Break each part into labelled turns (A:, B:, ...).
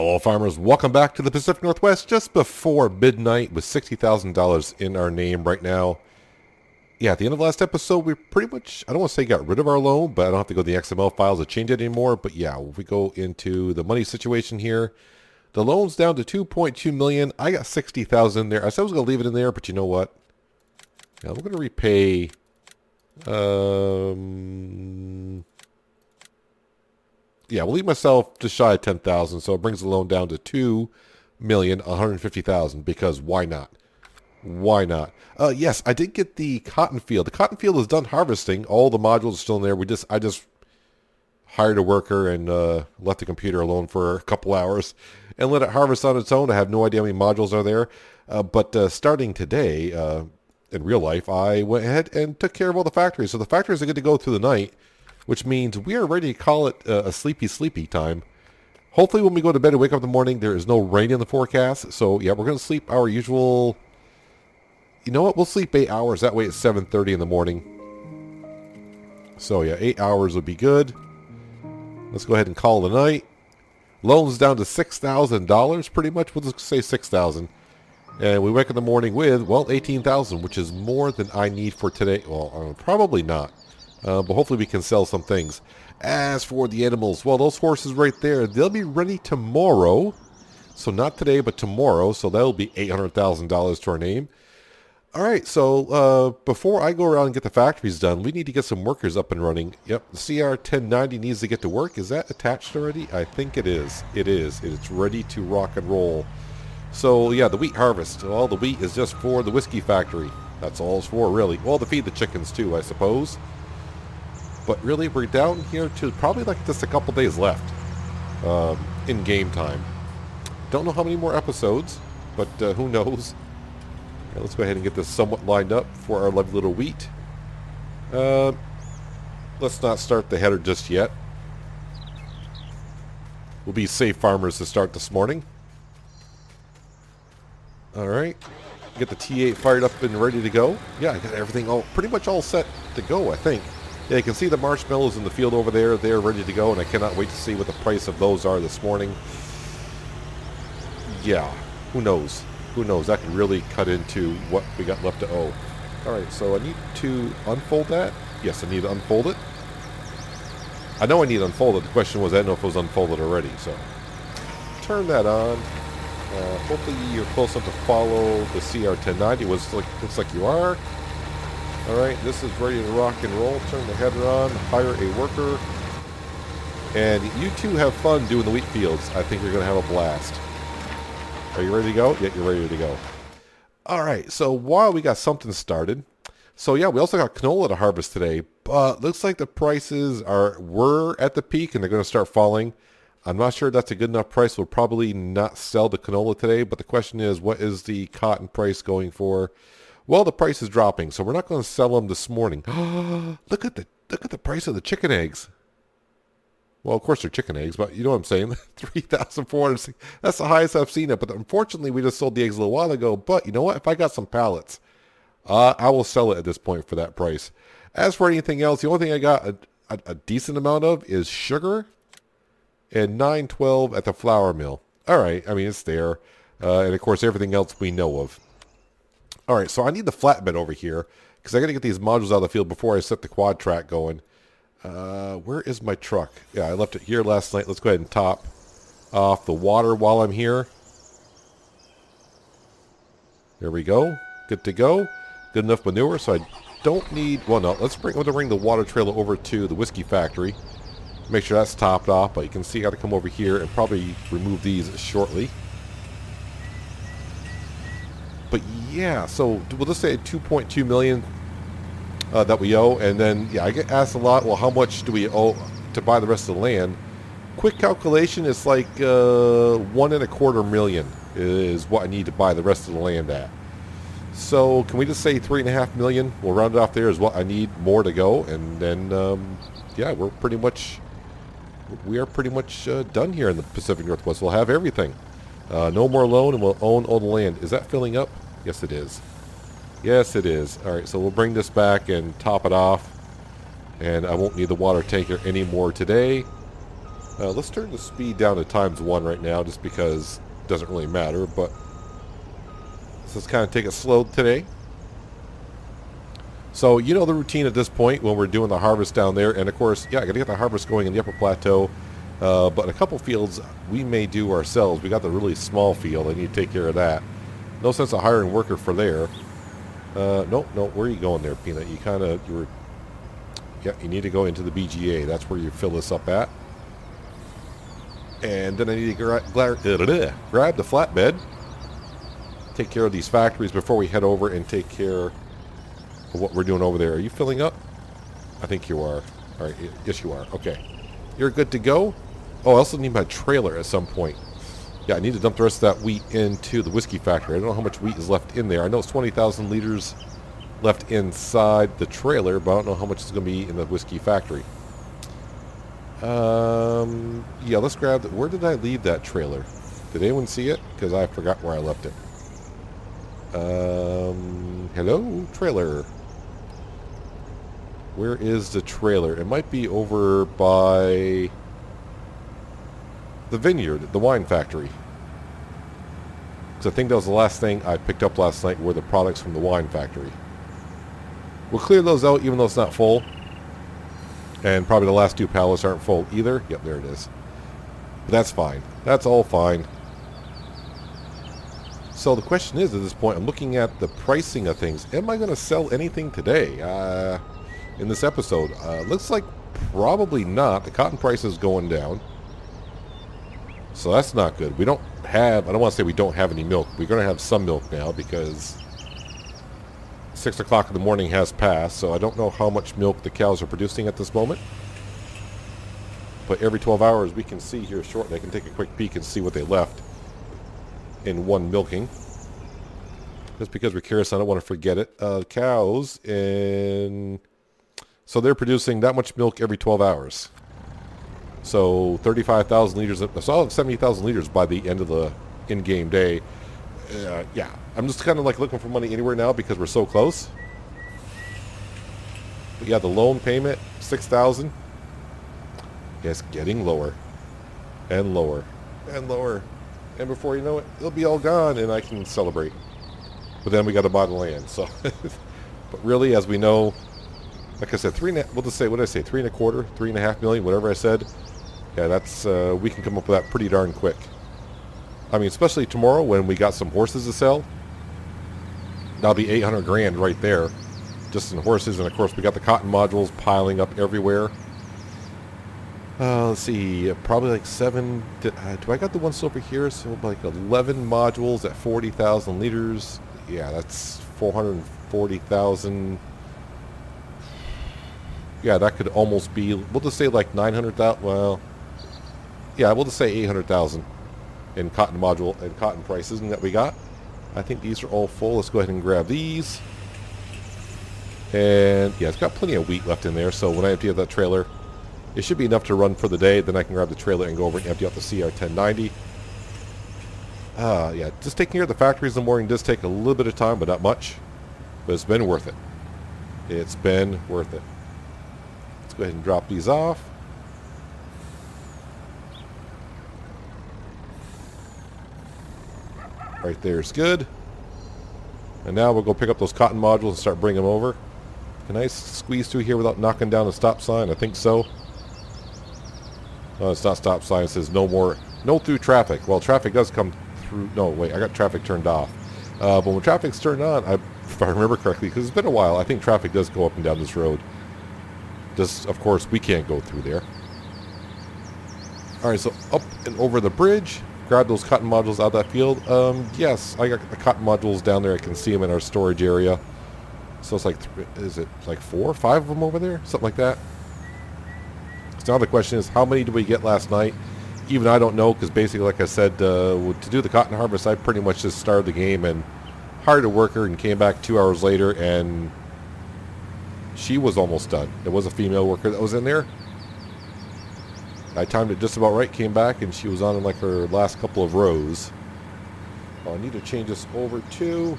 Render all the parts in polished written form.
A: Hello, farmers. Welcome back to the Pacific Northwest just before midnight with $60,000 in our name right now. Yeah, at the end of the last episode, we pretty much, I don't want to say got rid of our loan, but I don't have to go to the XML files to change it anymore. But yeah, if we go into the money situation here, the loan's down to 2.2 million. I got 60,000 in there. I said I was going to leave it in there, but you know what? Yeah, we're going to repay, yeah, we'll leave myself just shy of 10,000, so it brings the loan down to 2,150,000 because why not? Why not? Yes, I did get the cotton field. The cotton field is done harvesting. All the modules are still in there. I just hired a worker and left the computer alone for a couple hours and let it harvest on its own. I have no idea how many modules are there. But starting today, in real life, I went ahead and took care of all the factories. So the factories are good to go through the night, which means we are ready to call it a sleepy time. Hopefully when we go to bed and wake up in the morning, there is no rain in the forecast. So yeah, we're going to sleep our usual... You know what? We'll sleep 8 hours. That way it's 7:30 in the morning. So yeah, 8 hours would be good. Let's go ahead and call it a night. Loan's down to $6,000 pretty much. We'll just say 6,000. And we wake up in the morning with, well, 18,000, which is more than I need for today. Well, probably not. But hopefully we can sell some things. As for the animals, well, those horses right there, they'll be ready tomorrow. So not today, but tomorrow. So that'll be $800,000 to our name. All right, so before I go around and get the factories done, we need to get some workers up and running. Yep, the CR1090 needs to get to work. Is that attached already? I think it is. It is. It's ready to rock and roll. So, yeah, the wheat harvest. Well, the wheat is just for the whiskey factory. That's all it's for, really. Well, to feed the chickens, too, I suppose. But really, we're down here to probably like just a couple days left in game time. Don't know how many more episodes, but who knows. Okay, let's go ahead and get this somewhat lined up for our lovely little wheat. Let's not start the header just yet. We'll be safe farmers to start this morning. Alright. Get the T8 fired up and ready to go. Yeah, I got everything pretty much all set to go, I think. Yeah, you can see the marshmallows in the field over there. They're ready to go, and I cannot wait to see what the price of those are this morning. Yeah, who knows? Who knows? That could really cut into what we got left to owe. Alright, so I need to unfold that. Yes, I need to unfold it. I know I need to unfold it. The question was, I didn't know if it was unfolded already. So, turn that on. Hopefully you're close enough to follow the CR1090. Looks like you are. Alright, this is ready to rock and roll. Turn the header on. Hire a worker. And you two have fun doing the wheat fields. I think you're going to have a blast. Are you ready to go? Yeah, you're ready to go. All right, so while we got something started, so yeah, we also got canola to harvest today, but looks like the prices were at the peak and they're going to start falling. I'm not sure that's a good enough price. We'll probably not sell the canola today, but the question is, what is the cotton price going for? Well, the price is dropping, so we're not going to sell them this morning. Look at the price of the chicken eggs. Well, of course they're chicken eggs, but you know what I'm saying. 3,400. That's the highest I've seen it. But unfortunately, we just sold the eggs a little while ago. But you know what? If I got some pallets, I will sell it at this point for that price. As for anything else, the only thing I got a decent amount of is sugar and 912 at the flour mill. All right. I mean, it's there. And, of course, everything else we know of. All right. So I need the flatbed over here because I got to get these modules out of the field before I set the quad track going. Where is my truck? Yeah, I left it here last night. Let's go ahead and top off the water while I'm here. There we go. Good to go. Good enough manure, so I don't need... Well, no, let's bring the water trailer over to the whiskey factory. Make sure that's topped off, but you can see I got to come over here and probably remove these shortly. But yeah, so we'll just say 2.2 million... that we owe, and then yeah, I get asked a lot, well, how much do we owe to buy the rest of the land? Quick calculation is like 1.25 million is what I need to buy the rest of the land at. So can we just say 3.5 million? We'll round it off there is what I need more to go, and then yeah, we are pretty much done here in the Pacific Northwest. We'll have everything. No more loan, and we'll own all the land. Is that filling up? Yes, it is. Yes, it is. All right, so we'll bring this back and top it off. And I won't need the water tanker anymore today. Let's turn the speed down to ×1 right now, just because it doesn't really matter, but let's kind of take it slow today. So, you know the routine at this point when we're doing the harvest down there, and of course, yeah, I got to get the harvest going in the upper plateau, but in a couple fields we may do ourselves. We got the really small field, I need to take care of that. No sense of hiring a worker for there. Nope, where are you going there, Peanut? Yeah, you need to go into the BGA. That's where you fill this up at. And then I need to grab the flatbed, take care of these factories before we head over and take care of what we're doing over there. Are you filling up? I think you are. All right, yes you are. Okay. You're good to go. Oh, I also need my trailer at some point. Yeah, I need to dump the rest of that wheat into the whiskey factory. I don't know how much wheat is left in there. I know it's 20,000 liters left inside the trailer, but I don't know how much is going to be in the whiskey factory. Yeah, let's grab it. Where did I leave that trailer? Did anyone see it? Because I forgot where I left it. Hello, trailer. Where is the trailer? It might be over by the vineyard, the wine factory. Because I think that was the last thing I picked up last night were the products from the wine factory. We'll clear those out even though it's not full. And probably the last 2 pallets aren't full either. Yep, there it is. But that's fine. That's all fine. So the question is, at this point, I'm looking at the pricing of things. Am I going to sell anything today in this episode? Looks like probably not. The cotton price is going down. So that's not good. We don't have, I don't want to say we don't have any milk. We're going to have some milk now because 6 o'clock in the morning has passed. So I don't know how much milk the cows are producing at this moment. But every 12 hours we can see here shortly. I can take a quick peek and see what they left in one milking. Just because we're curious, I don't want to forget it. Cows, and so they're producing that much milk every 12 hours. So 35,000 liters, so 70,000 liters by the end of the in-game day. Yeah, I'm just kind of like looking for money anywhere now because we're so close. But yeah, the loan payment, 6,000. Yeah, it's getting lower and lower and lower. And before you know it, it'll be all gone and I can celebrate. But then we got to buy the land. So, but really, as we know, like I said, we'll just say, what did I say, 3.25, 3.5 million, whatever I said. Yeah, that's, we can come up with that pretty darn quick. I mean, especially tomorrow when we got some horses to sell. That'll be 800 grand right there, just in horses. And of course, we got the cotton modules piling up everywhere. Let's see, probably like 7, do I got the ones over here? So like 11 modules at 40,000 liters. Yeah, that's 440,000. Yeah, that could almost be, we'll just say like 900,000, well, yeah, we'll just say 800,000 in cotton module and cotton prices that we got. I think these are all full. Let's go ahead and grab these. And yeah, it's got plenty of wheat left in there, so when I empty out that trailer, it should be enough to run for the day. Then I can grab the trailer and go over and empty out the CR1090. Yeah, just taking care of the factories in the morning does take a little bit of time, but not much. But it's been worth it. It's been worth it. Let's go ahead and drop these off. Right there is good. And now we'll go pick up those cotton modules and start bringing them over. Can I squeeze through here without knocking down the stop sign? I think so. No, it's not stop sign. It says no through traffic. Well, traffic does come through. No, wait, I got traffic turned off. But when traffic's turned on, if I remember correctly, because it's been a while, I think traffic does go up and down this road. Just, of course, we can't go through there. All right, so up and over the bridge. Grab those cotton modules out of that field. Yes, I got the cotton modules down there. I can see them in our storage area. So it's like, is it like 4 or 5 of them over there? Something like that. So now the question is, how many did we get last night? Even I don't know, because basically, like I said, to do the cotton harvest, I pretty much just started the game and hired a worker and came back 2 hours later, and she was almost done. There was a female worker that was in there. I timed it just about right, came back, and she was on in like her last couple of rows. Oh, I need to change this over to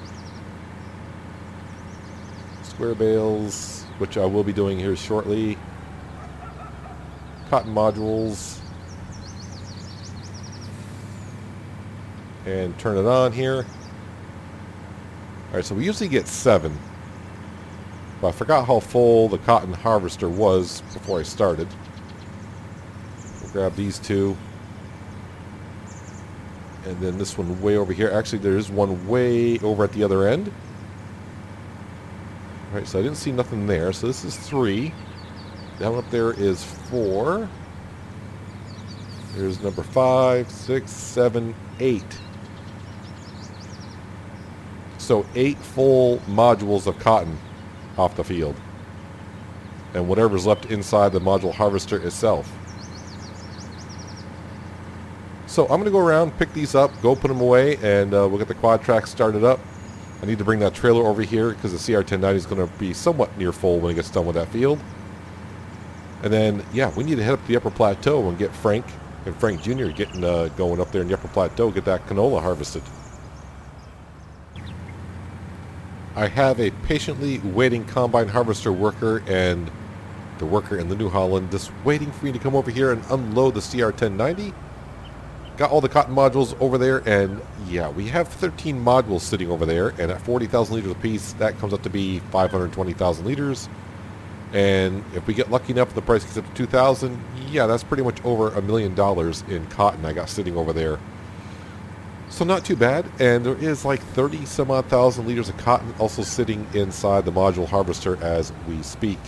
A: square bales, which I will be doing here shortly. Cotton modules. and turn it on here. Alright, so we usually get 7. But I forgot how full the cotton harvester was before I started. We'll grab these 2. And then this one way over here. Actually, there's one way over at the other end. Alright, so I didn't see nothing there. So this is 3. Down up there is 4. There's number 5, 6, 7, 8. So 8 full modules of cotton off the field. And whatever's left inside the module harvester itself. So I'm going to go around, pick these up, go put them away, and we'll get the quad track started up. I need to bring that trailer over here because the CR1090 is going to be somewhat near full when it gets done with that field. And then, yeah, we need to head up to the upper plateau and get Frank and Frank Jr. getting going up there in the upper plateau, get that canola harvested. I have a patiently waiting combine harvester worker and the worker in the New Holland just waiting for me to come over here and unload the CR1090. Got all the cotton modules over there, and yeah, we have 13 modules sitting over there, and at 40,000 liters apiece, that comes up to be 520,000 liters. And if we get lucky enough, the price gets up to 2,000. Yeah, that's pretty much over $1 million in cotton I got sitting over there. So not too bad, and there is like 30 some odd thousand liters of cotton also sitting inside the module harvester as we speak.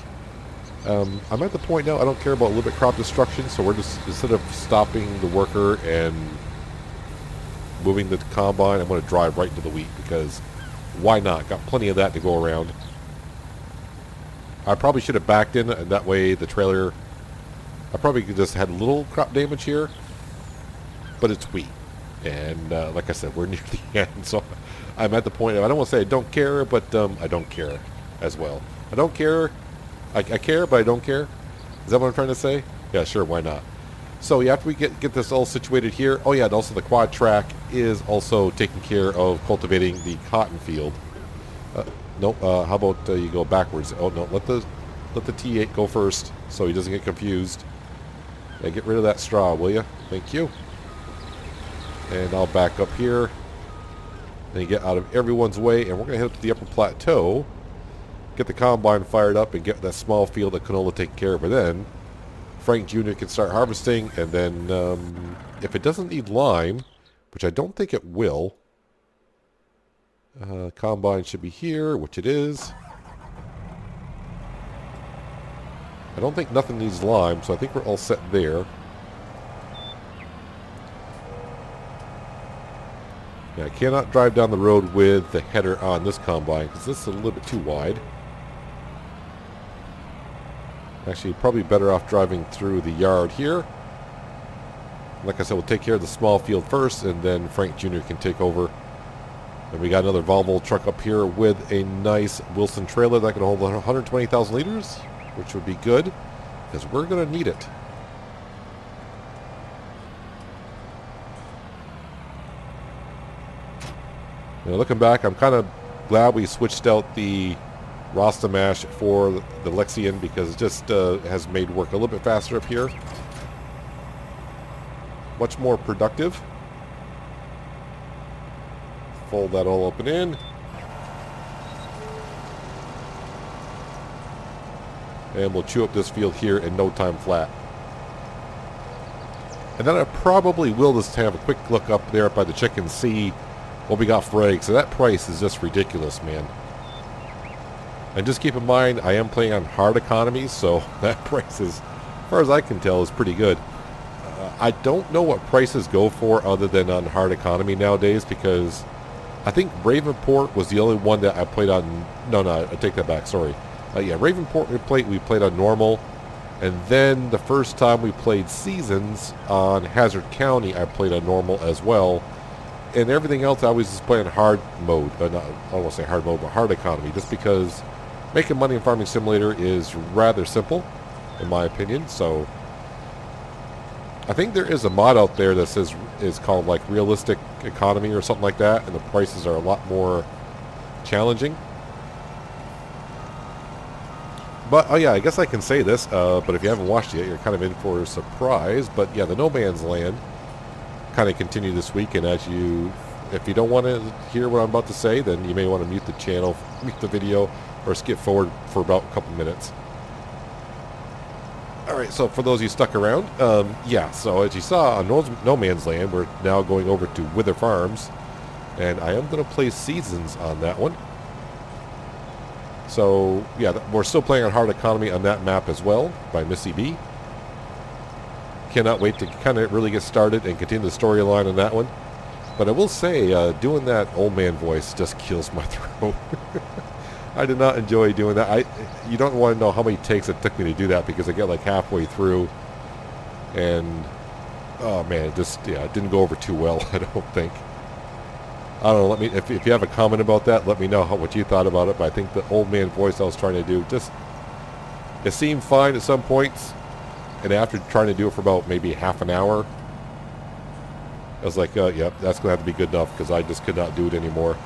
A: I'm at the point now I don't care about limit crop destruction, so we're just, instead of stopping the worker and moving the combine, I'm going to drive right into the wheat because why not? Got plenty of that to go around. I probably should have backed in, and that way the trailer, I probably could just had a little crop damage here, but it's wheat. And like I said, we're near the end, so I'm at the point of, I don't want to say I don't care, but I don't care as well. I don't care. I care, but I don't care. Is that what I'm trying to say? Yeah, sure, why not? So yeah, after we get this all situated here, oh yeah, and also the quad track is also taking care of cultivating the cotton field. No, how about you go backwards? Oh no, let the T8 go first so he doesn't get confused. Yeah, get rid of that straw, will you? Thank you. And I'll back up here. Then get out of everyone's way, and we're going to head up to the upper plateau, get the combine fired up, and get that small field of canola taken care of. And then Frank Jr. can start harvesting, and then if it doesn't need lime, which I don't think it will, combine should be here, which it is. I don't think nothing needs lime, so I think we're all set there. Yeah, I cannot drive down the road with the header on this combine because this is a little bit too wide. Actually, probably better off driving through the yard here. Like I said, we'll take care of the small field first, and then Frank Jr. can take over. And we got another Volvo truck up here with a nice Wilson trailer that can hold 120,000 liters, which would be good because we're going to need it. You know, looking back, I'm kind of glad we switched out the Rasta Mash for the Lexion because it just has made work a little bit faster up here. Much more productive. Fold that all open in. And we'll chew up this field here in no time flat. And then I probably will just have a quick look up there by the chicken, see what we got for eggs. So that price is just ridiculous, man. And just keep in mind, I am playing on hard economy, so that price is, as far as I can tell, is pretty good. I don't know what prices go for other than on hard economy nowadays, because I think Ravenport was the only one that I played on. No, I take that back. Sorry. Yeah, Ravenport we played on normal, and then the first time we played Seasons on Hazard County, I played on normal as well. And everything else, I always just play on hard mode. I don't want to say hard mode, but hard economy, just because making money in Farming Simulator is rather simple, in my opinion. So I think there is a mod out there that says is called like Realistic Economy or something like that, and the prices are a lot more challenging. But oh yeah, I guess I can say this. But if you haven't watched it yet, you're kind of in for a surprise. But yeah, the No Man's Land kind of continued this week, and as you if you don't want to hear what I'm about to say, then you may want to mute the channel, mute the video, or skip forward for about a couple minutes. Alright, so for those of you stuck around, yeah, so as you saw on No Man's Land, we're now going over to Wither Farms, and I am going to play Seasons on that one. So, yeah, we're still playing on Hard Economy on that map as well, by Missy B. Cannot wait to kind of really get started and continue the storyline on that one. But I will say, doing that old man voice just kills my throat. I did not enjoy doing that. You don't want to know how many takes it took me to do that, because I get like halfway through and oh man, it just, yeah, it didn't go over too well, I don't think. I don't know, if you have a comment about that, let me know what you thought about it. But I think the old man voice I was trying to do, it seemed fine at some points, and after trying to do it for about maybe half an hour, I was like, yeah, that's going to have to be good enough, because I just could not do it anymore.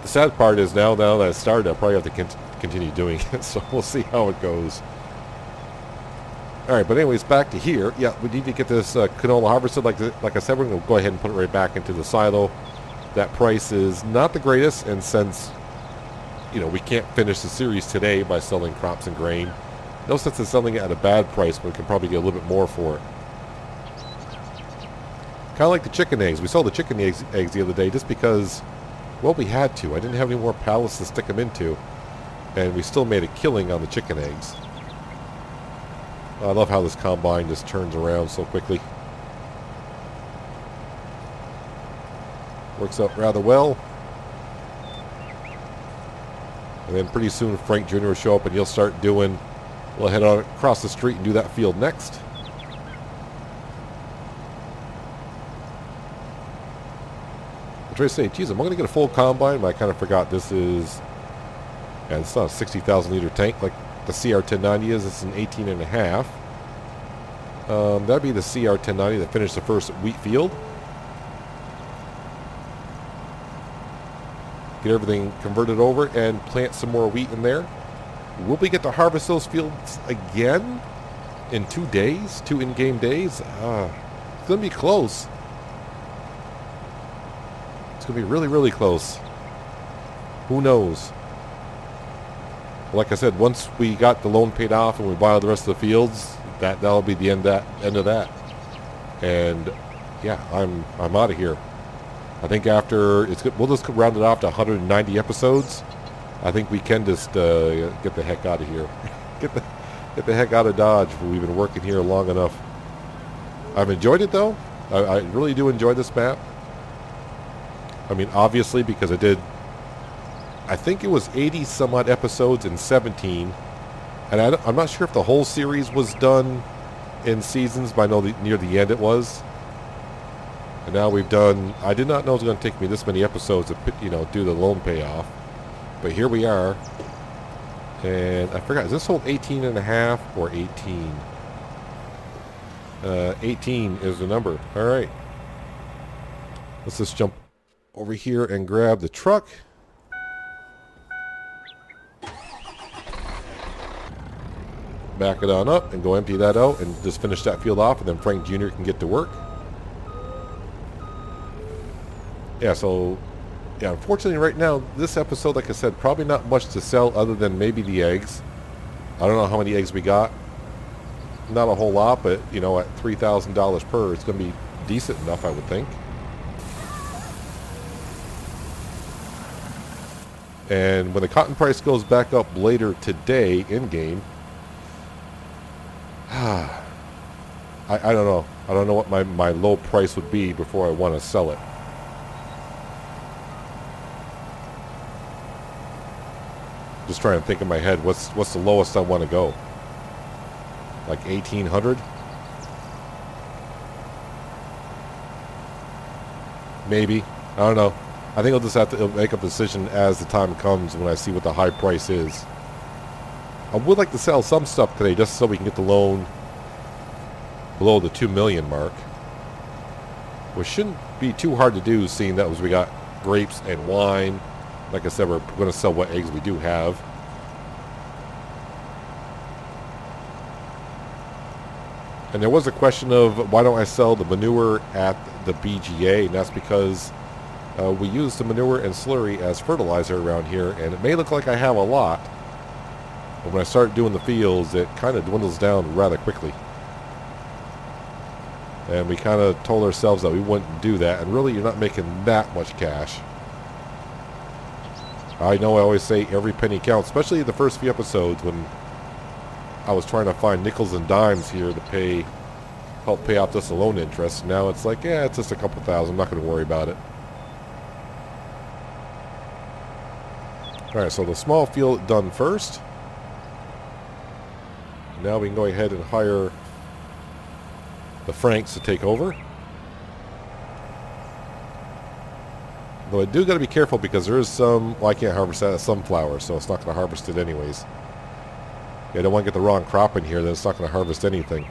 A: The sad part is now that I started, I'll probably have to continue doing it, so we'll see how it goes. Alright, but anyways, back to here. Yeah, we need to get this canola harvested. Like I said, we're going to go ahead and put it right back into the silo. That price is not the greatest, and since, you know, we can't finish the series today by selling crops and grain, no sense in selling it at a bad price, but we can probably get a little bit more for it. Kind of like the chicken eggs. We sold the chicken eggs the other day just because, well, we had to. I didn't have any more pallets to stick them into, and we still made a killing on the chicken eggs. I love how this combine just turns around so quickly. Works out rather well. And then pretty soon Frank Jr. will show up, and he'll start doing, we'll head on across the street and do that field next. I'm trying to say, geez, am I going to get a full combine? But I kind of forgot this is, and it's not a 60,000 liter tank like the CR1090 is. It's an 18.5. That'd be the CR1090 that finished the first wheat field. Get everything converted over and plant some more wheat in there. Will we get to harvest those fields again in 2 days? 2 in-game days? It's going to be close. It's going to be really, really close. Who knows? Like I said, once we got the loan paid off and we buy the rest of the fields, that'll be the end of that. And yeah, I'm out of here. I think after we'll just round it off to 190 episodes. I think we can just get the heck out of here. get the heck out of Dodge. We've been working here long enough. I've enjoyed it though. I really do enjoy this map. I mean, obviously, because I think it was 80 some odd episodes in 17, and I'm not sure if the whole series was done in seasons, but I know near the end it was. And now we've done, I did not know it was going to take me this many episodes to, you know, do the loan payoff. But here we are. And I forgot, is this whole 18.5 or 18? 18 is the number. All right. Let's just jump over here and grab the truck. Back it on up and go empty that out and just finish that field off, and then Frank Jr. can get to work. Yeah, so, yeah, unfortunately right now, this episode, like I said, probably not much to sell other than maybe the eggs. I don't know how many eggs we got. Not a whole lot, but, you know, at $3,000 per, it's going to be decent enough, I would think. And when the cotton price goes back up later today in-game, I don't know. I don't know what my low price would be before I want to sell it. Just trying to think in my head, what's the lowest I want to go? Like 1,800? Maybe. I don't know. I think I'll just have to make a decision as the time comes when I see what the high price is. I would like to sell some stuff today just so we can get the loan below the 2 million mark. Which shouldn't be too hard to do, seeing that we got grapes and wine. Like I said, we're going to sell what eggs we do have. And there was a question of why don't I sell the manure at the BGA, and that's because we use the manure and slurry as fertilizer around here, and it may look like I have a lot, but when I start doing the fields, it kind of dwindles down rather quickly. And we kind of told ourselves that we wouldn't do that, and really you're not making that much cash. I know I always say every penny counts, especially the first few episodes when I was trying to find nickels and dimes here to help pay off this loan interest. Now it's like, yeah, it's just a couple thousand. I'm not going to worry about it. Alright, so the small field done first. Now we can go ahead and hire the Franks to take over. Though I do got to be careful because there is some, well, I can't harvest that as sunflower, so it's not going to harvest it anyways. Yeah, I don't want to get the wrong crop in here, then it's not going to harvest anything.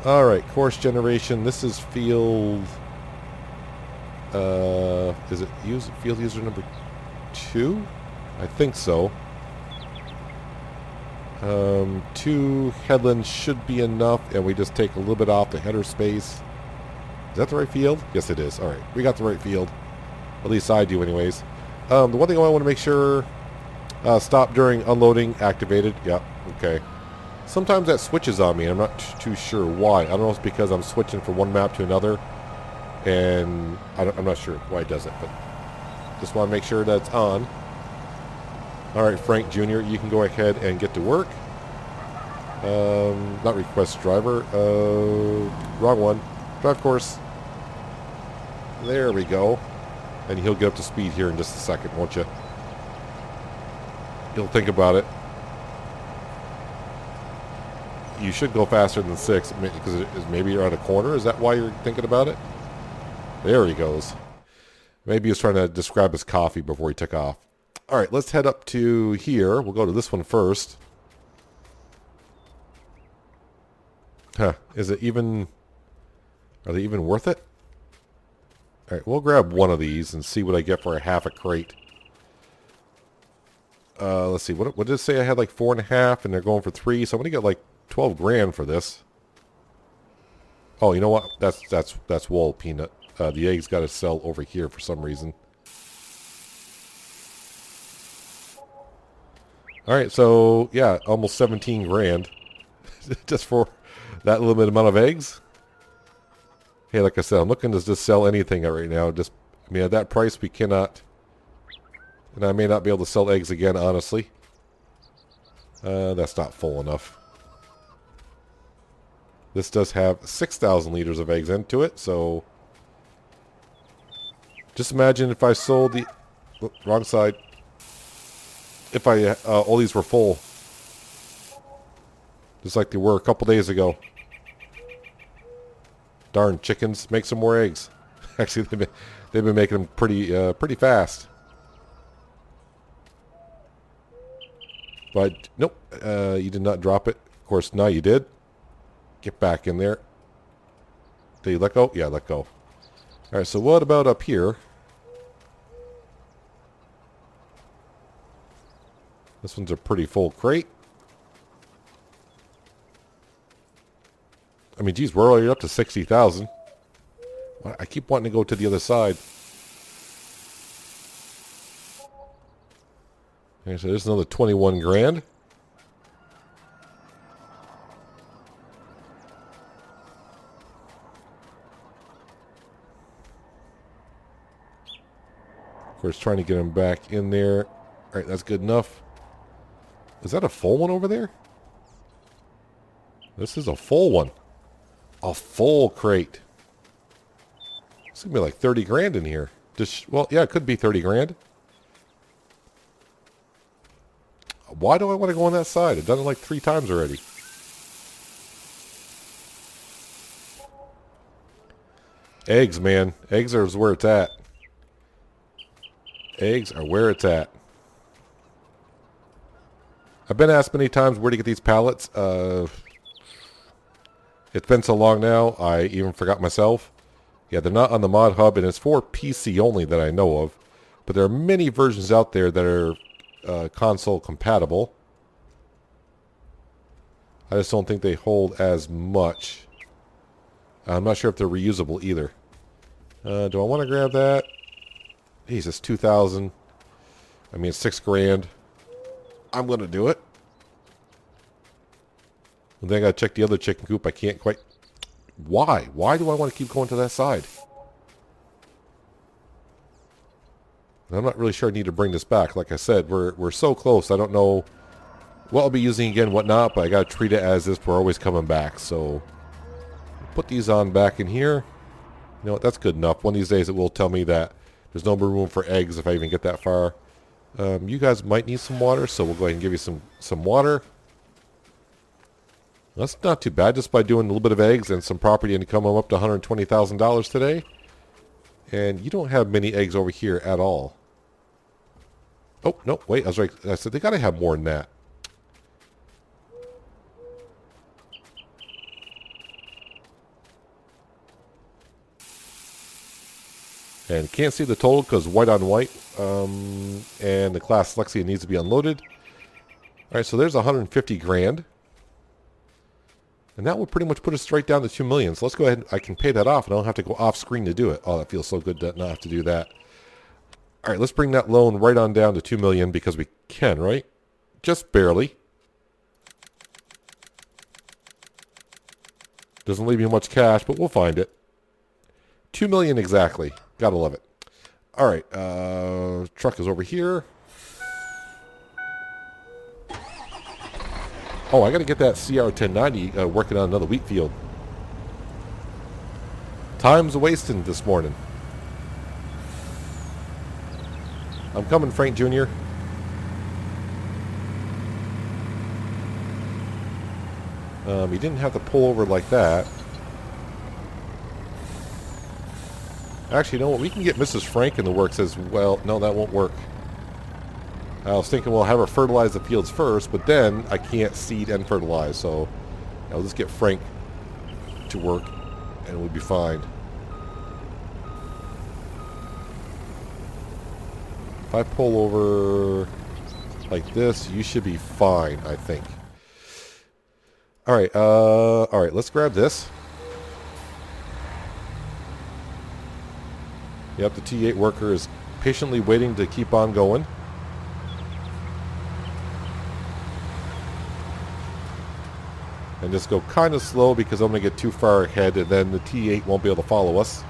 A: Alright, course generation. This is field... is it field user number 2? I think so. 2 headlands should be enough, and we just take a little bit off the header space. Is that the right field? Yes, it is. Alright, we got the right field. At least I do anyways. The one thing I want to make sure... stop during unloading activated. Yeah, okay. Sometimes that switches on me, and I'm not too sure why. I don't know if it's because I'm switching from one map to another, and I'm not sure why it does it, but just want to make sure that's on. Alright, Frank Jr., you can go ahead and get to work. Not request driver. Wrong one. Drive course. There we go. And he'll get up to speed here in just a second, won't you? You'll think about it. You should go faster than 6 because maybe you're on a corner. Is that why you're thinking about it? There he goes. Maybe he was trying to describe his coffee before he took off. All right, let's head up to here. We'll go to this one first. Huh, is it even... Are they even worth it? All right, we'll grab one of these and see what I get for a half a crate. Let's see. What did it say? I had like 4.5, and they're going for 3. So I'm gonna get like 12 grand for this. Oh, you know what? That's wool, Peanut. The eggs got to sell over here for some reason. All right, so yeah, almost 17 grand just for that limited amount of eggs. Hey, like I said, I'm looking to just sell anything right now. Just, I mean, at that price, we cannot. And I may not be able to sell eggs again, honestly. That's not full enough. This does have 6,000 liters of eggs into it, so... Just imagine if I sold the... wrong side. If all these were full. Just like they were a couple days ago. Darn chickens, make some more eggs. Actually, they've been making them pretty fast. But, nope, you did not drop it. Of course, now you did. Get back in there. Did you let go? Yeah, let go. Alright, so what about up here? This one's a pretty full crate. I mean, geez, we're already up to 60,000. I keep wanting to go to the other side. Okay, so there's another 21 grand. Of course, trying to get him back in there. All right, that's good enough. Is that a full one over there? This is a full one. A full crate. It's going to be like 30 grand in here. Just, well, yeah, it could be 30 grand. Why do I want to go on that side? I've done it like 3 times already. Eggs, man. Eggs are where it's at. Eggs are where it's at. I've been asked many times where to get these pallets. It's been so long now, I even forgot myself. Yeah, they're not on the mod hub, and it's for PC only that I know of. But there are many versions out there that are console compatible. I just don't think they hold as much. I'm not sure if they're reusable either. Do I want to grab that? Jeez, it's 2,000. I mean, it's 6 grand. I'm going to do it. And then I got to check the other chicken coop. I can't quite... Why? Why do I want to keep going to that side? And I'm not really sure I need to bring this back. Like I said, we're so close. I don't know what I'll be using again, whatnot, but I got to treat it as if we're always coming back. So, put these on back in here. You know what? That's good enough. One of these days it will tell me that there's no more room for eggs if I even get that far. You guys might need some water, so we'll go ahead and give you some water. That's not too bad, just by doing a little bit of eggs and some property and come up to $120,000 today. And you don't have many eggs over here at all. Oh, no, wait, I was right. I said they got to have more than that. And can't see the total because white on white. And the class Lexia needs to be unloaded. All right, so there's 150 grand. And that would pretty much put us straight down to 2 million. So let's go ahead. I can pay that off and I don't have to go off screen to do it. Oh, that feels so good to not have to do that. All right, let's bring that loan right on down to 2 million because we can, right? Just barely. Doesn't leave you much cash, but we'll find it. 2 million exactly. Gotta love it. All right, truck is over here. Oh, I got to get that CR1090 working on another wheat field. Time's wasting this morning. I'm coming, Frank Jr. He didn't have to pull over like that. Actually, you know what? We can get Mrs. Frank in the works as well. No, that won't work. I was thinking we'll have her fertilize the fields first, but then I can't seed and fertilize, so I'll just get Frank to work and we'll be fine. If I pull over like this, you should be fine, I think. All right, let's grab this. Yep, the T8 worker is patiently waiting to keep on going. And just go kind of slow because I'm going to get too far ahead and then the T8 won't be able to follow us.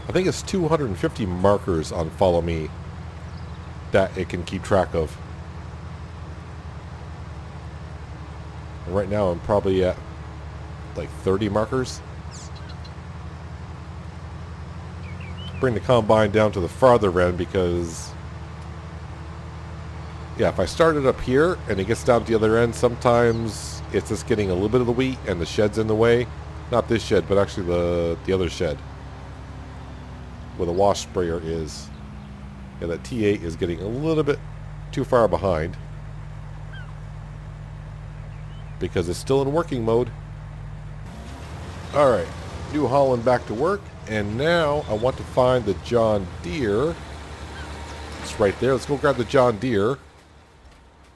A: I think it's 250 markers on Follow Me that it can keep track of. And right now I'm probably at like 30 markers. Bring the combine down to the farther end because... yeah, if I start it up here and it gets down to the other end, sometimes it's just getting a little bit of the wheat and the shed's in the way. Not this shed, but actually the other shed where the wash sprayer is. Yeah, that T8 is getting a little bit too far behind because it's still in working mode. All right, New Holland back to work, and now I want to find the John Deere. It's right there. Let's go grab the John Deere.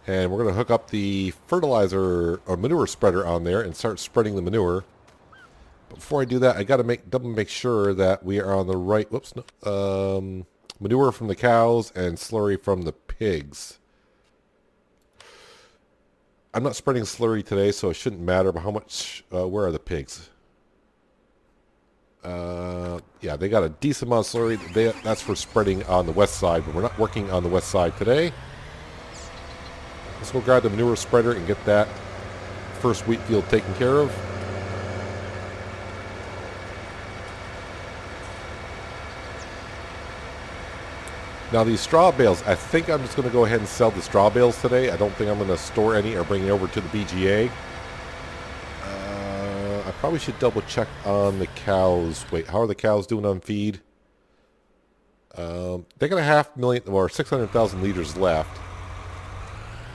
A: And we're going to hook up the fertilizer or manure spreader on there and start spreading the manure. But before I do that, I got to double make sure that we are on the right. Whoops, no, manure from the cows and slurry from the pigs. I'm not spreading slurry today, so it shouldn't matter. But how much? Where are the pigs? Yeah, they got a decent amount of slurry. That's for spreading on the west side, but we're not working on the west side today. Let's go grab the manure spreader and get that first wheat field taken care of. Now these straw bales, I think I'm just going to go ahead and sell the straw bales today. I don't think I'm going to store any or bring it over to the BGA. I probably should double check on the cows. Wait, how are the cows doing on feed? They got 500,000 or 600,000 liters left.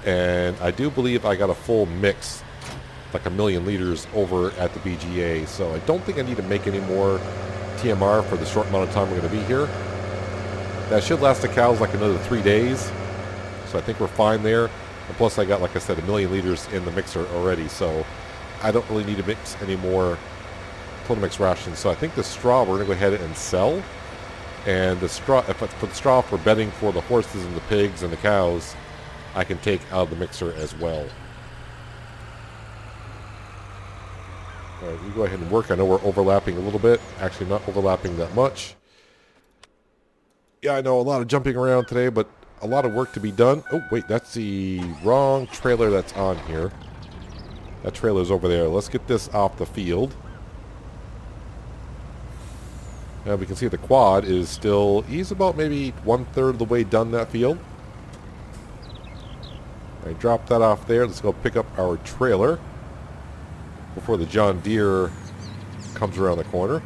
A: And I do believe I got a full mix, like 1 million liters over at the BGA. So I don't think I need to make any more TMR for the short amount of time we're going to be here. That should last the cows like another 3 days. So I think we're fine there. And plus I got, like I said, 1 million liters in the mixer already, so I don't really need to mix any more total mix rations. So I think the straw we're going to go ahead and sell. And the straw, for the straw for bedding for the horses and the pigs and the cows, I can take out of the mixer as well. All right, you go ahead and work. I know we're overlapping a little bit. Actually, not overlapping that much. Yeah, I know a lot of jumping around today, but a lot of work to be done. Oh, wait, that's the wrong trailer that's on here. That trailer's over there. Let's get this off the field. Now we can see the quad is still, he's about maybe 1/3 of the way done that field. I drop that off there. Let's go pick up our trailer before the John Deere comes around the corner.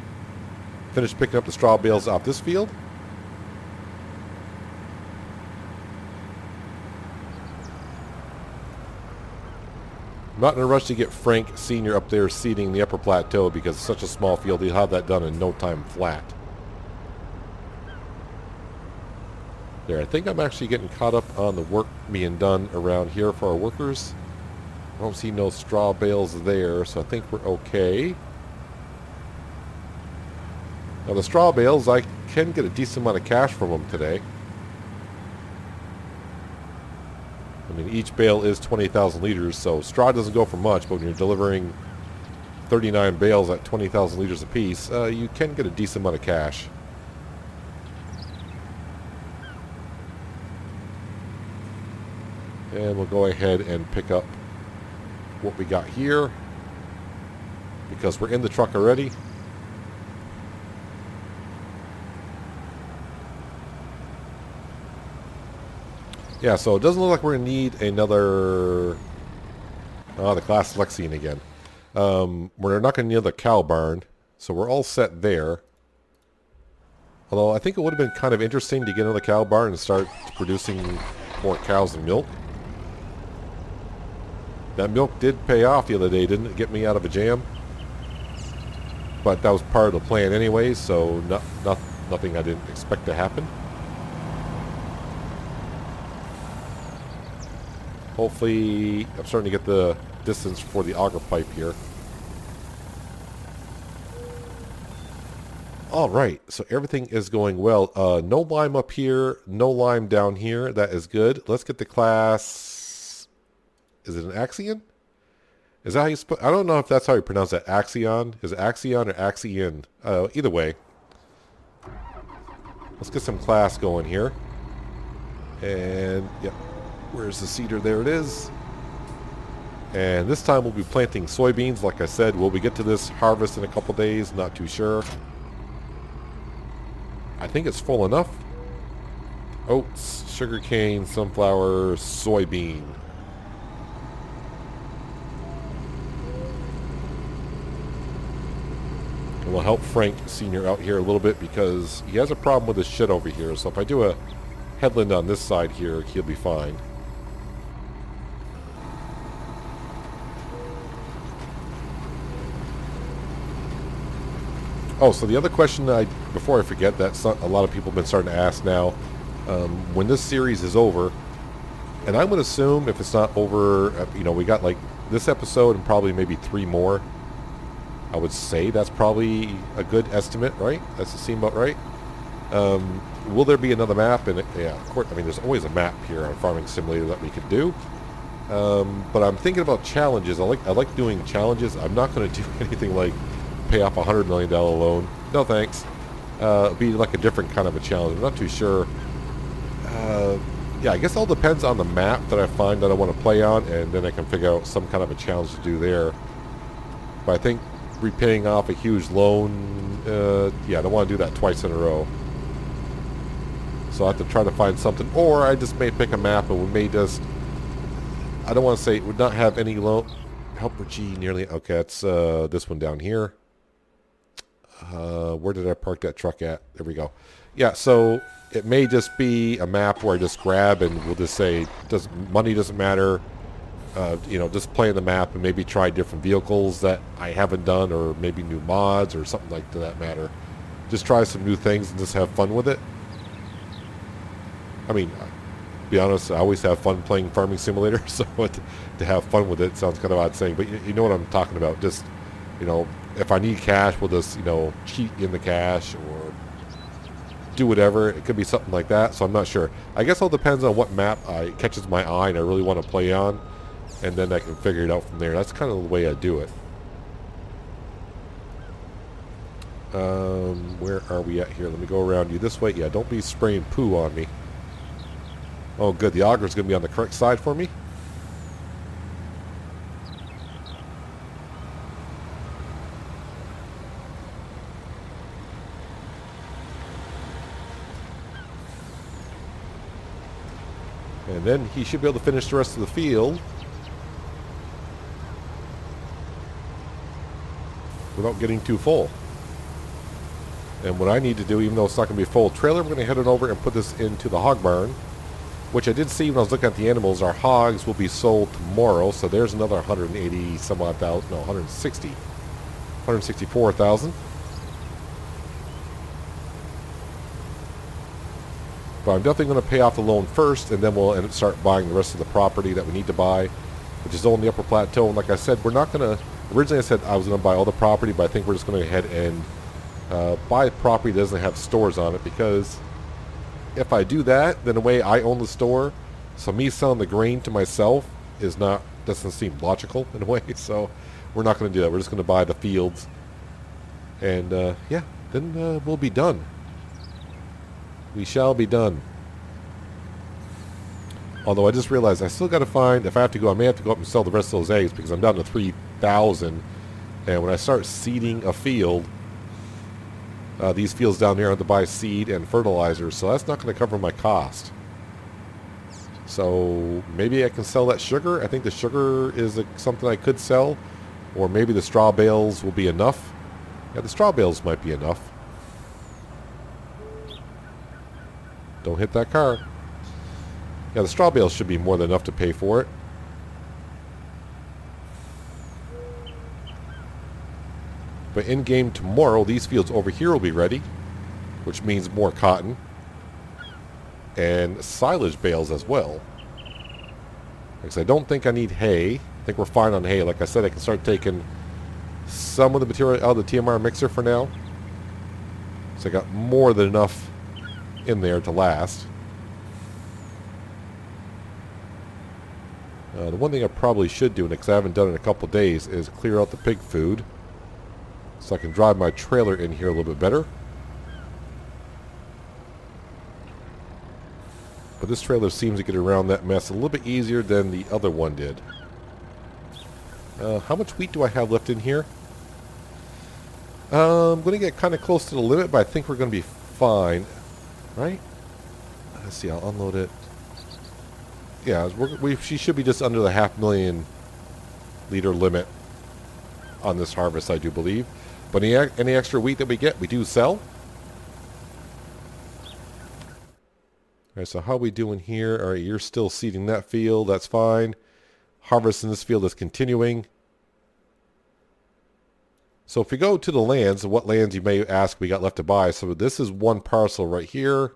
A: Finish picking up the straw bales off this field. I'm not in a rush to get Frank Sr. up there seeding the upper plateau because it's such a small field. He'll have that done in no time flat. There, I think I'm actually getting caught up on the work being done around here for our workers. I don't see no straw bales there, so I think we're okay. Now the straw bales, I can get a decent amount of cash from them today. I mean, each bale is 20,000 liters, so straw doesn't go for much, but when you're delivering 39 bales at 20,000 liters apiece, you can get a decent amount of cash. And we'll go ahead and pick up what we got here, because we're in the truck already. Yeah, so it doesn't look like we're going to need another... Oh, the class Lexian again. We're not going to need another cow barn, so we're all set there. Although I think it would have been kind of interesting to get another cow barn and start producing more cows and milk. That milk did pay off the other day, didn't it? Get me out of a jam. But that was part of the plan anyway, so nothing I didn't expect to happen. Hopefully, I'm starting to get the distance for the auger pipe here. Alright, so everything is going well. No lime up here, no lime down here. That is good. Let's get the class... Is it an Axion? Is that how you I don't know if that's how you pronounce that. Axion? Is it Axion or Axion? Either way. Let's get some class going here. And, yep. Where's the seeder? There it is. And this time we'll be planting soybeans. Like I said, will we get to this harvest in a couple days? Not too sure. I think it's full enough. Oats, sugarcane, sunflower, soybean. And we'll help Frank Sr. out here a little bit because he has a problem with his shit over here. So if I do a headland on this side here, he'll be fine. Oh, so the other question before I forget, that's a lot of people have been starting to ask now, when this series is over, and I'm going to assume if it's not over, you know, we got like this episode and probably maybe 3 more. I would say that's probably a good estimate, right? That's seem about right. Will there be another map? And yeah, of course. I mean, there's always a map here on Farming Simulator that we could do. But I'm thinking about challenges. I like doing challenges. I'm not going to do anything like pay off a $100 million loan. No thanks. It'll be like a different kind of a challenge. I'm not too sure. Yeah, I guess it all depends on the map that I find that I want to play on, and then I can figure out some kind of a challenge to do there. But I think repaying off a huge loan, yeah, I don't want to do that twice in a row. So I have to try to find something, or I just may pick a map and we may just, I don't want to say it would not have any loan. Helper G nearly, okay, that's this one down here. Where did I park that truck at? There we go. Yeah, so it may just be a map where I just grab and we'll just say, money doesn't matter. You know, just play the map and maybe try different vehicles that I haven't done, or maybe new mods or something like that matter. Just try some new things and just have fun with it. I mean, be honest, I always have fun playing Farming Simulator, so to have fun with it sounds kind of odd saying, but you know what I'm talking about. Just, you know, if I need cash, we'll just, you know, cheat in the cash or do whatever. It could be something like that, so I'm not sure. I guess it all depends on what map catches my eye and I really want to play on, and then I can figure it out from there. That's kind of the way I do it. Where are we at here? Let me go around you this way. Yeah, don't be spraying poo on me. Oh, good. The auger's going to be on the correct side for me. And then he should be able to finish the rest of the field without getting too full. And what I need to do, even though it's not going to be a full trailer, I'm going to head it over and put this into the hog barn. Which I did see when I was looking at the animals. Our hogs will be sold tomorrow, so there's another 180 some odd thousand, no, 164,000. But I'm definitely going to pay off the loan first, and then we'll start buying the rest of the property that we need to buy, which is on the upper plateau. And like I said, we're not going to, originally I said I was going to buy all the property, but I think we're just going to go ahead and buy property that doesn't have stores on it, because if I do that, then the way I own the store, so me selling the grain to myself doesn't seem logical in a way. So we're not going to do that. We're just going to buy the fields, and yeah, then we'll be done. We shall be done. Although I just realized I still got to find, if I have to go, I may have to go up and sell the rest of those eggs, because I'm down to 3,000, and when I start seeding a field, these fields down here I have to buy seed and fertilizer, so that's not going to cover my cost. So maybe I can sell that sugar. I think the sugar is something I could sell, or maybe the straw bales will be enough. Yeah, the straw bales might be enough. Don't hit that car. Yeah, the straw bales should be more than enough to pay for it. But in-game tomorrow, these fields over here will be ready, which means more cotton. And silage bales as well. Because I don't think I need hay. I think we're fine on hay. Like I said, I can start taking some of the material out of the TMR mixer for now. So I got more than enough in there to last. The one thing I probably should do, because I haven't done it in a couple days, is clear out the pig food, so I can drive my trailer in here a little bit better. But this trailer seems to get around that mess a little bit easier than the other one did. How much wheat do I have left in here? I'm going to get kind of close to the limit, but I think we're going to be fine. Right? Let's see, I'll unload it. Yeah, she should be just under the 500,000 liter limit on this harvest, I do believe. But any extra wheat that we get, we do sell. Alright, so how are we doing here? Alright, you're still seeding that field. That's fine. Harvest in this field is continuing. So if we go to the lands, what lands you may ask we got left to buy. So this is one parcel right here.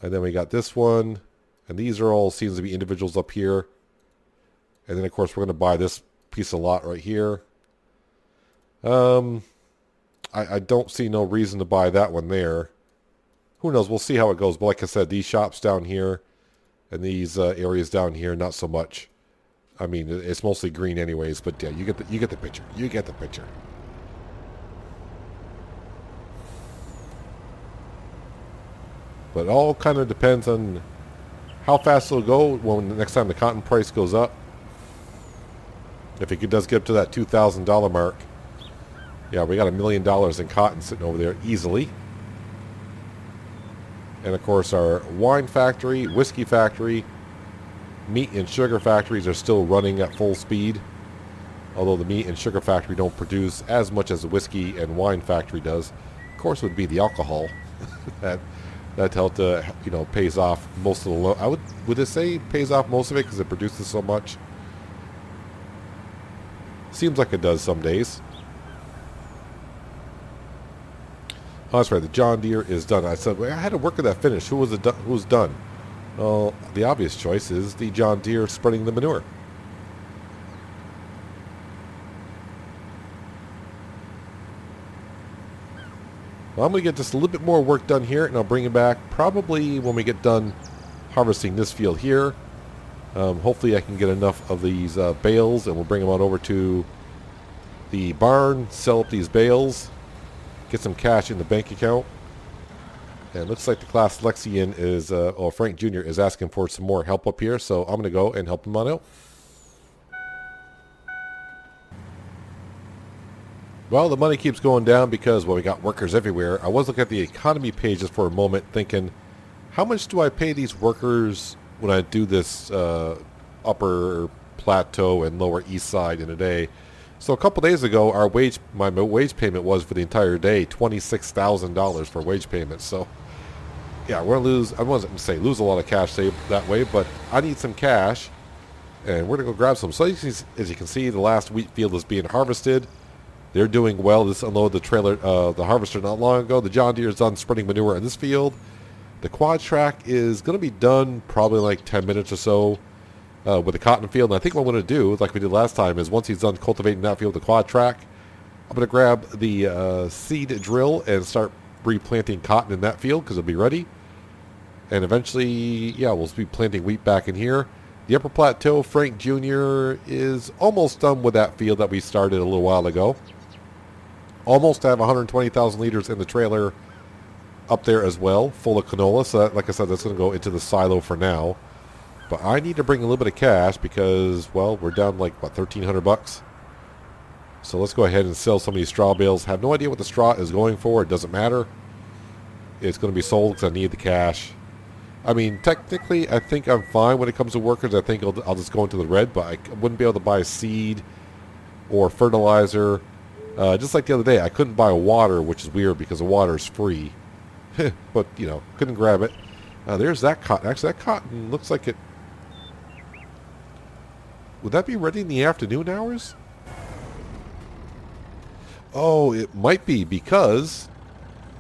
A: And then we got this one. And these are all seems to be individuals up here. And then of course we're going to buy this piece of lot right here. I don't see no reason to buy that one there. Who knows? We'll see how it goes. But like I said, these shops down here and these areas down here, not so much. I mean, it's mostly green anyways. But yeah, you get the picture. You get the picture. But it all kind of depends on how fast it'll go when the next time the cotton price goes up. If it does get up to that $2,000 mark, yeah, we got $1 million in cotton sitting over there easily. And of course our wine factory, whiskey factory, meat and sugar factories are still running at full speed. Although the meat and sugar factory don't produce as much as the whiskey and wine factory does. Of course, it would be the alcohol that helped pays off most of the loan. Would it say pays off most of it because it produces so much? Seems like it does some days. Oh, that's right. The John Deere is done. I said, well, I had to work at that finish. Who was done? Well, the obvious choice is the John Deere spreading the manure. Well, I'm going to get just a little bit more work done here, and I'll bring it back probably when we get done harvesting this field here. Hopefully I can get enough of these bales, and we'll bring them on over to the barn, sell up these bales, get some cash in the bank account. And it looks like the class Lexian is, or Frank Jr. is asking for some more help up here, so I'm going to go and help him on out. Well, the money keeps going down because, well, we got workers everywhere. I was looking at the economy pages for a moment thinking, how much do I pay these workers when I do this upper plateau and lower east side in a day? So a couple days ago, my wage payment was for the entire day $26,000 for wage payments. So, yeah, we're going to lose, I wasn't going to say lose a lot of cash that way, but I need some cash, and we're going to go grab some. So as you can see, the last wheat field is being harvested. They're doing well. This unloaded the trailer, the harvester not long ago. The John Deere is done spreading manure in this field. The quad track is going to be done probably in like 10 minutes or so with the cotton field. And I think what I'm going to do, like we did last time, is once he's done cultivating that field with the quad track, I'm going to grab the seed drill and start replanting cotton in that field because it'll be ready. And eventually, yeah, we'll be planting wheat back in here. The upper plateau, Frank Jr. is almost done with that field that we started a little while ago. Almost have 120,000 liters in the trailer up there as well, full of canola. So that, like I said, that's going to go into the silo for now. But I need to bring a little bit of cash because, well, we're down like, what, $1,300? So let's go ahead and sell some of these straw bales. Have no idea what the straw is going for. It doesn't matter. It's going to be sold because I need the cash. I mean, technically, I think I'm fine when it comes to workers. I think I'll just go into the red, but I wouldn't be able to buy seed or fertilizer. Just like the other day, I couldn't buy water, which is weird because the water is free. But, you know, couldn't grab it. There's that cotton. Actually, that cotton looks like it... Would that be ready in the afternoon hours? Oh, it might be because...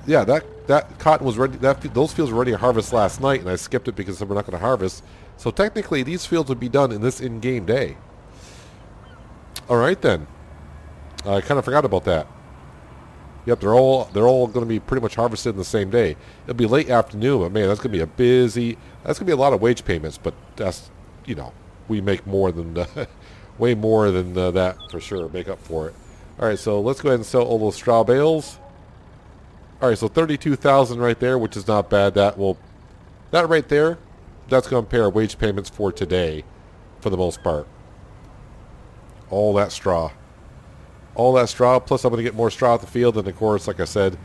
A: Yeah, that cotton was ready. Those fields were ready to harvest last night, and I skipped it because we're not going to harvest. So technically, these fields would be done in this in-game day. All right, then. I kind of forgot about that. Yep, they're all going to be pretty much harvested in the same day. It'll be late afternoon, but man, that's going to be a busy. That's going to be a lot of wage payments, but that's, you know, we make more than way more than that for sure. Make up for it. All right, so let's go ahead and sell all those straw bales. All right, so 32,000 right there, which is not bad. That right there, that's going to pay our wage payments for today, for the most part. All that straw. All that straw, plus I'm going to get more straw at the field, and of course, like I said,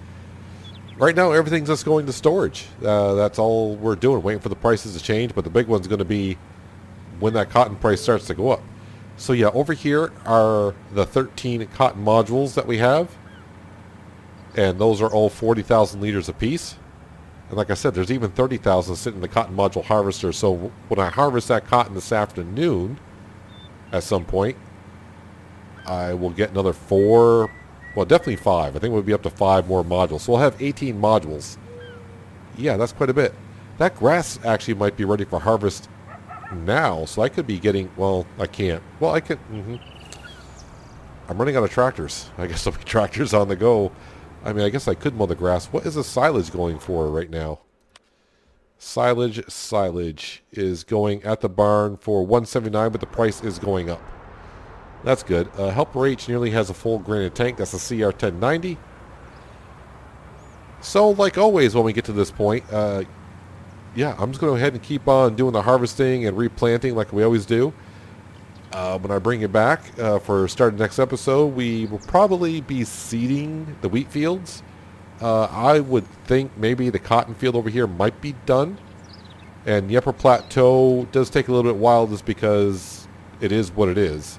A: right now everything's just going to storage. That's all we're doing, waiting for the prices to change, but the big one's going to be when that cotton price starts to go up. So yeah, over here are the 13 cotton modules that we have, and those are all 40,000 liters apiece. And like I said, there's even 30,000 sitting in the cotton module harvester, so when I harvest that cotton this afternoon, at some point, I will get another 4, well, definitely 5. I think we'll be up to 5 more modules. So we'll have 18 modules. Yeah, that's quite a bit. That grass actually might be ready for harvest now, so I could be getting, well, I can't. Well, I could, I'm running out of tractors. I guess there'll be tractors on the go. I mean, I guess I could mow the grass. What is the silage going for right now? Silage is going at the barn for $179, but the price is going up. That's good. Helper H nearly has a full granite tank. That's a CR1090. So, like always when we get to this point, yeah, I'm just going to go ahead and keep on doing the harvesting and replanting like we always do. When I bring it back for starting next episode, we will probably be seeding the wheat fields. I would think maybe the cotton field over here might be done. And the upper plateau does take a little bit while just because it is what it is.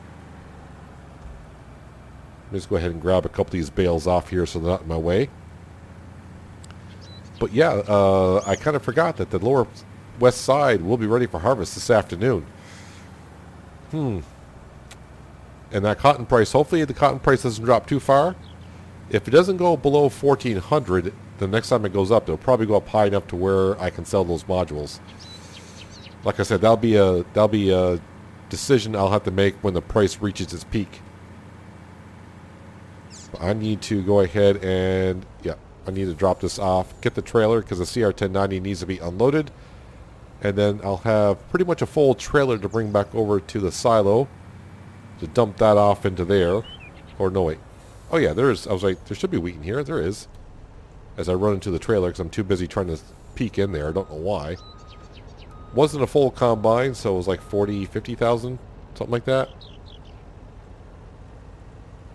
A: Let me just go ahead and grab a couple of these bales off here so they're not in my way. But yeah, I kind of forgot that the lower west side will be ready for harvest this afternoon. And that cotton price, hopefully the cotton price doesn't drop too far. If it doesn't go below 1,400, the next time it goes up, it'll probably go up high enough to where I can sell those modules. Like I said, that'll be a decision I'll have to make when the price reaches its peak. But I need to go ahead and, yeah, I need to drop this off, get the trailer, because the CR1090 needs to be unloaded. And then I'll have pretty much a full trailer to bring back over to the silo to dump that off into there. Or no, wait. Oh yeah, there is. I was like, there should be wheat in here. There is. As I run into the trailer because I'm too busy trying to peek in there. I don't know why. Wasn't a full combine, so it was like 40, 50,000, something like that.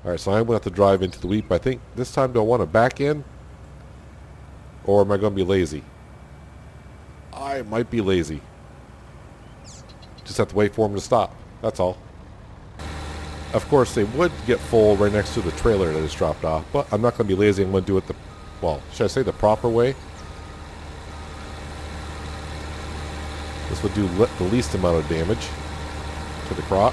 A: Alright, so I'm going to have to drive into the wheat, but I think this time do I want to back in? Or am I going to be lazy? I might be lazy. Just have to wait for them to stop. That's all. Of course, they would get full right next to the trailer that is dropped off, but I'm not going to be lazy. I'm going to do it the, well, should I say the proper way? This would do the least amount of damage to the crop.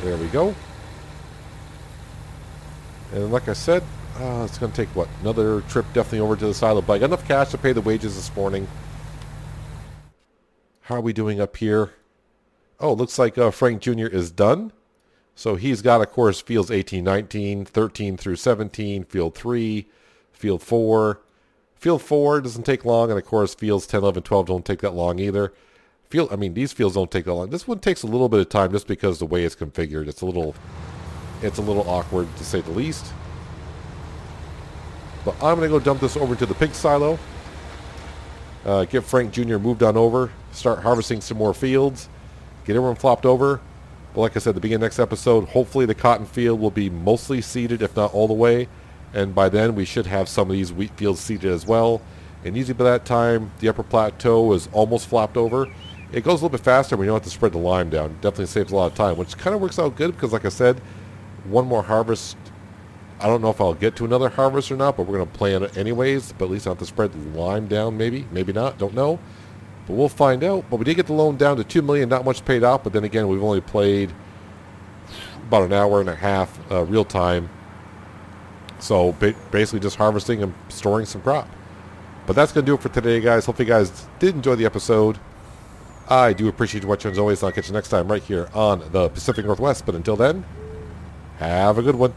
A: There we go. And like I said, it's going to take, what, another trip definitely over to the silo. But I got enough cash to pay the wages this morning. How are we doing up here? Oh, it looks like Frank Jr. is done. So he's got, of course, fields 18, 19, 13 through 17, field 3, field 4. Field 4 doesn't take long, and of course, fields 10, 11, 12 don't take that long either. These fields don't take that long. This one takes a little bit of time just because the way it's configured. It's a little awkward, to say the least. But I'm going to go dump this over to the pig silo. Get Frank Jr. moved on over. Start harvesting some more fields. Get everyone flopped over. But like I said at the beginning of the next episode, hopefully the cotton field will be mostly seeded, if not all the way. And by then, we should have some of these wheat fields seeded as well. And usually by that time, the upper plateau is almost flopped over. It goes a little bit faster when you don't have to spread the lime down. It definitely saves a lot of time, which kind of works out good because, like I said, one more harvest. I don't know if I'll get to another harvest or not, but we're going to plan it anyways. But at least I don't have to spread the lime down, maybe. Maybe not. Don't know. But we'll find out. But we did get the loan down to $2 million. Not much paid out. But then again, we've only played about an hour and a half real time. So basically just harvesting and storing some crop. But that's going to do it for today, guys. Hopefully you guys did enjoy the episode. I do appreciate you watching as always. I'll catch you next time right here on the Pacific Northwest. But until then, have a good one.